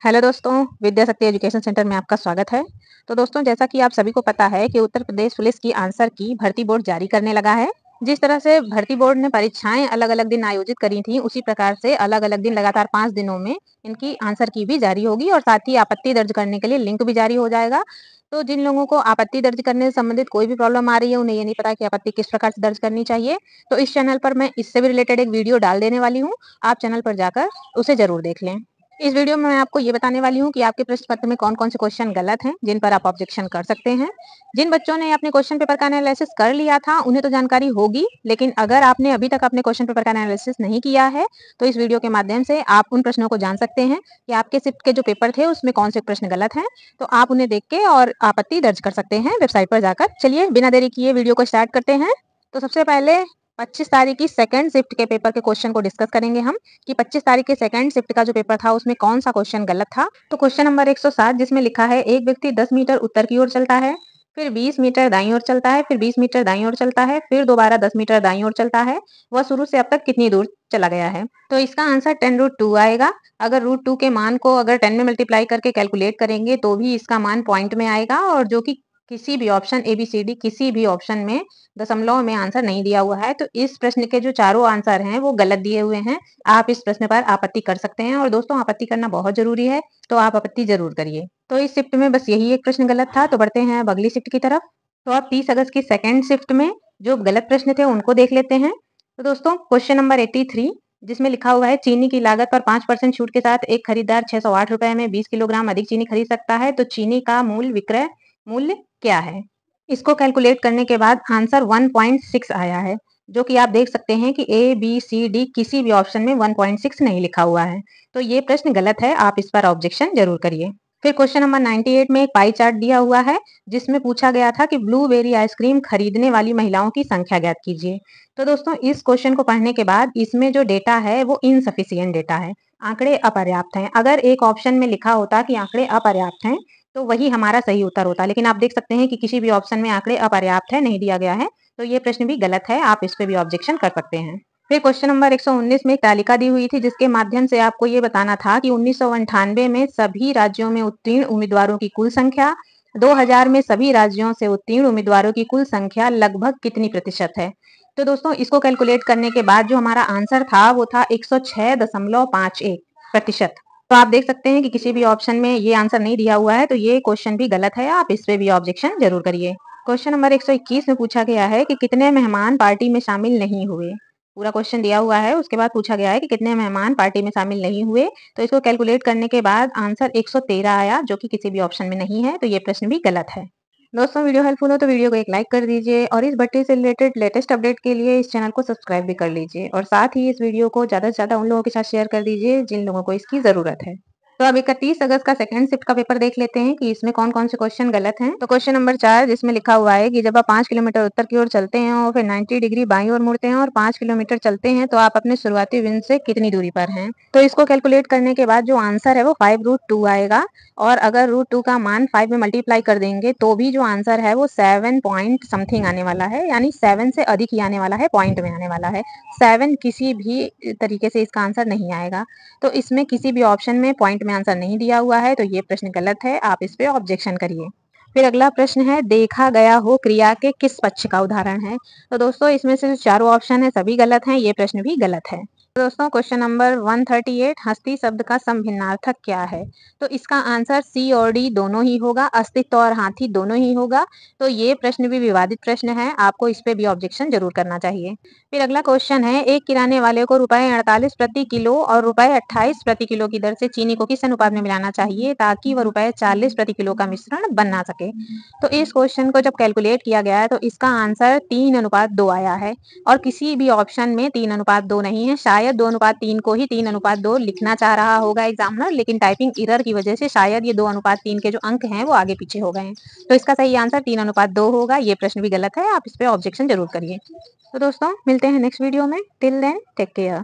Hello दोस्तों, विद्या शक्ति education centre में आपका स्वागत है। तो दोस्तों, जैसा कि आप सभी को पता है कि उत्तर प्रदेश पुलिस की आंसर की भर्ती बोर्ड जारी करने लगा है। जिस तरह से भर्ती बोर्ड ने परीक्षाएं अलग-अलग दिन आयोजित करी थी, उसी प्रकार से अलग-अलग दिन लगातार 5 दिनों में इनकी आंसर की भी जारी होगी और साथ ही आपत्ति दर्ज करने के लिए लिंक भी जारी हो जाएगा। तो जिन लोगों को आपत्ति दर्ज करने से संबंधित कोई भी प्रॉब्लम आ रही है, उन्हें ये नहीं पता कि आपत्ति किस प्रकार से दर्ज करनी चाहिए, तो इस चैनल पर मैं इससे भी रिलेटेड एक वीडियो डाल देने वाली हूँ। आप चैनल पर जाकर उसे ज़रूर देख लें। इस वीडियो में मैं आपको ये बताने वाली हूँ कि आपके प्रश्न पत्र में कौन-कौन से क्वेश्चन गलत हैं, जिन पर आप ऑब्जेक्शन कर सकते हैं। जिन बच्चों ने अपने क्वेश्चन पेपर का एनालिसिस कर लिया था, उन्हें तो जानकारी होगी, लेकिन अगर आपने अभी तक अपने क्वेश्चन पेपर का एनालिसिस नहीं किया है, तो इस वीडियो के माध्यम से आप उन प्रश्नों को जान सकते हैं कि आपके शिफ्ट के जो पेपर थे, उसमें कौन से प्रश्न गलत हैं। तो आप उन्हें देख के और आपत्ति दर्ज कर सकते हैं वेबसाइट पर जाकर। चलिए बिना देरी किए वीडियो को स्टार्ट करते हैं। तो सबसे पहले 25 तारीख की सेकंड शिफ्ट के पेपर के क्वेश्चन को डिस्कस करेंगे हम कि 25 तारीख के सेकंड शिफ्ट का जो पेपर था उसमें कौन सा क्वेश्चन गलत था। तो क्वेश्चन नंबर 107 जिसमें लिखा है एक व्यक्ति 10 मीटर उत्तर की ओर चलता है, फिर 20 मीटर दाईं ओर चलता है, फिर 20 मीटर दाईं ओर चलता है, फिर दोबारा 10 मीटर दाईं ओर चलता है। वह शुरू से अब तक कितनी दूर चला गया है? तो इसका आंसर 10√2 आएगा। अगर √2 के मान को अगर 10 में मल्टीप्लाई करके कैलकुलेट करेंगे तो भी इसका मान पॉइंट में आएगा और जो कि किसी भी ऑप्शन ABCD किसी भी ऑप्शन में दशमलव में आंसर नहीं दिया हुआ है। तो इस प्रश्न के जो चारों आंसर हैं वो गलत दिए हुए हैं। आप इस प्रश्न पर आपत्ति कर सकते हैं और दोस्तों आपत्ति करना बहुत जरूरी है, तो आप आपत्ति जरूर करिए। तो इस शिफ्ट में बस यही एक प्रश्न गलत था। तो बढ़ते हैं अब अगली शिफ्ट की तरफ। तो आप 30 अगस्त की सेकंड शिफ्ट में जो गलत प्रश्न थे उनको देख लेते हैं। तो दोस्तों क्वेश्चन नंबर 83 जिसमें लिखा हुआ है चीनी की लागत पर 5% छूट के साथ एक खरीदार 608 रुपए में 20 किलोग्राम अधिक चीनी खरीद सकता है, तो चीनी का मूल विक्रय मूल्य क्या है? इसको कैलकुलेट करने के बाद आंसर 1.6 आया है, जो कि आप देख सकते हैं कि ABCD किसी भी ऑप्शन में 1.6 नहीं लिखा हुआ है। तो ये प्रश्न गलत है, आप इस पर ऑब्जेक्शन जरूर करिए। फिर क्वेश्चन नंबर 98 में एक पाई चार्ट दिया हुआ है जिसमें पूछा गया था कि ब्लूबेरी आइसक्रीम खरीदने वाली महिलाओं की संख्या ज्ञात कीजिए। तो दोस्तों इस क्वेश्चन को पढ़ने के बाद इसमें जो डेटा है वो इनसफिशियंट डेटा है, आंकड़े अपर्याप्त हैं। अगर एक ऑप्शन में लिखा होता कि आंकड़े अपर्याप्त हैं तो वही हमारा सही उत्तर होता, लेकिन आप देख सकते हैं कि किसी भी ऑप्शन में आंकड़े अपर्याप्त है नहीं दिया गया है, तो ये प्रश्न भी गलत है, आप इस पे भी ऑब्जेक्शन कर सकते हैं। फिर क्वेश्चन नंबर 119 में एक तालिका दी हुई थी जिसके माध्यम से आपको ये बताना था कि 1998 में सभी राज्यों में उत्तीर्ण उम्मीदवारों की कुल संख्या, 2000 में सभी राज्यों से उत्तीर्ण उम्मीदवारों की कुल संख्या लगभग कितनी प्रतिशत है? तो दोस्तों इसको कैलकुलेट करने के बाद जो हमारा आंसर था वो था 106.51%। तो आप देख सकते हैं कि किसी भी ऑप्शन में ये आंसर नहीं दिया हुआ है, तो ये क्वेश्चन भी गलत है, आप इस पे भी ऑब्जेक्शन जरूर करिए। क्वेश्चन नंबर 121 में पूछा गया है कि कितने मेहमान पार्टी में शामिल नहीं हुए। पूरा क्वेश्चन दिया हुआ है, उसके बाद पूछा गया है कि कितने मेहमान पार्टी में शामिल नहीं हुए। तो इसको कैलकुलेट करने के बाद आंसर 113 आया, जो कि किसी भी ऑप्शन में नहीं है, तो ये प्रश्न भी गलत है। दोस्तों वीडियो हेल्पफुल हो तो वीडियो को एक लाइक कर दीजिए और इस भट्टी से रिलेटेड लेटेस्ट अपडेट के लिए इस चैनल को सब्सक्राइब भी कर लीजिए और साथ ही इस वीडियो को ज़्यादा से ज़्यादा उन लोगों के साथ शेयर कर दीजिए जिन लोगों को इसकी ज़रूरत है। तो अब 31 अगस्त का सेकंड शिफ्ट का पेपर देख लेते हैं कि इसमें कौन-कौन से क्वेश्चन गलत हैं। तो क्वेश्चन नंबर 4 जिसमें लिखा हुआ है कि जब आप 5 किलोमीटर उत्तर की ओर चलते हैं और फिर 90 डिग्री बाईं ओर मुड़ते हैं और 5 किलोमीटर चलते हैं तो आप अपने शुरुआती बिंदु से कितनी दूरी पर हैं? तो इसको कैलकुलेट करने के बाद जो आंसर है वो 5√2 आएगा और अगर √2 का मान 5 में मल्टीप्लाई कर देंगे तो भी जो आंसर है वो 7 पॉइंट समथिंग आने वाला है, यानी 7 से अधिक ही आने वाला है, पॉइंट में आने वाला है। 7 किसी भी तरीके से इसका आंसर नहीं आएगा। तो इसमें किसी भी ऑप्शन में पॉइंट में आंसर नहीं दिया हुआ है, तो ये प्रश्न गलत है, आप इस पे ऑब्जेक्शन करिए। फिर अगला प्रश्न है देखा गया हो क्रिया के किस पक्ष का उदाहरण है? तो दोस्तों इसमें से जो चारों ऑप्शन है सभी गलत हैं, ये प्रश्न भी गलत है। तो दोस्तों क्वेश्चन नंबर 138 हस्ती शब्द का समभिन्नार्थक क्या है? तो इसका आंसर सी और डी दोनों ही होगा, अस्तित्व और हाथी दोनों ही होगा। तो ये प्रश्न भी विवादित प्रश्न है, आपको इस पे भी ऑब्जेक्शन जरूर करना चाहिए। फिर अगला क्वेश्चन है एक किराने वाले को ₹48 प्रति किलो और ₹28 प्रति किलो की दर से चीनी को किस अनुपात में मिलाना चाहिए ताकि वह ₹40 प्रति किलो का मिश्रण बना सके? तो इस क्वेश्चन को जब कैलकुलेट किया गया है तो इसका आंसर 3:2 आया है और किसी भी ऑप्शन में 3:2 नहीं है। शायद 2:3 को ही 3:2 लिखना चाह रहा होगा एग्जामिनर, लेकिन टाइपिंग एरर की वजह से शायद ये 2:3 के जो अंक हैं वो आगे पीछे हो गए हैं। तो इसका सही आंसर 3:2 होगा। ये प्रश्न भी गलत है, आप इस पे ऑब्जेक्शन जरूर करिए। तो दोस्तों मिलते हैं नेक्स्ट वीडियो में। Till then take care.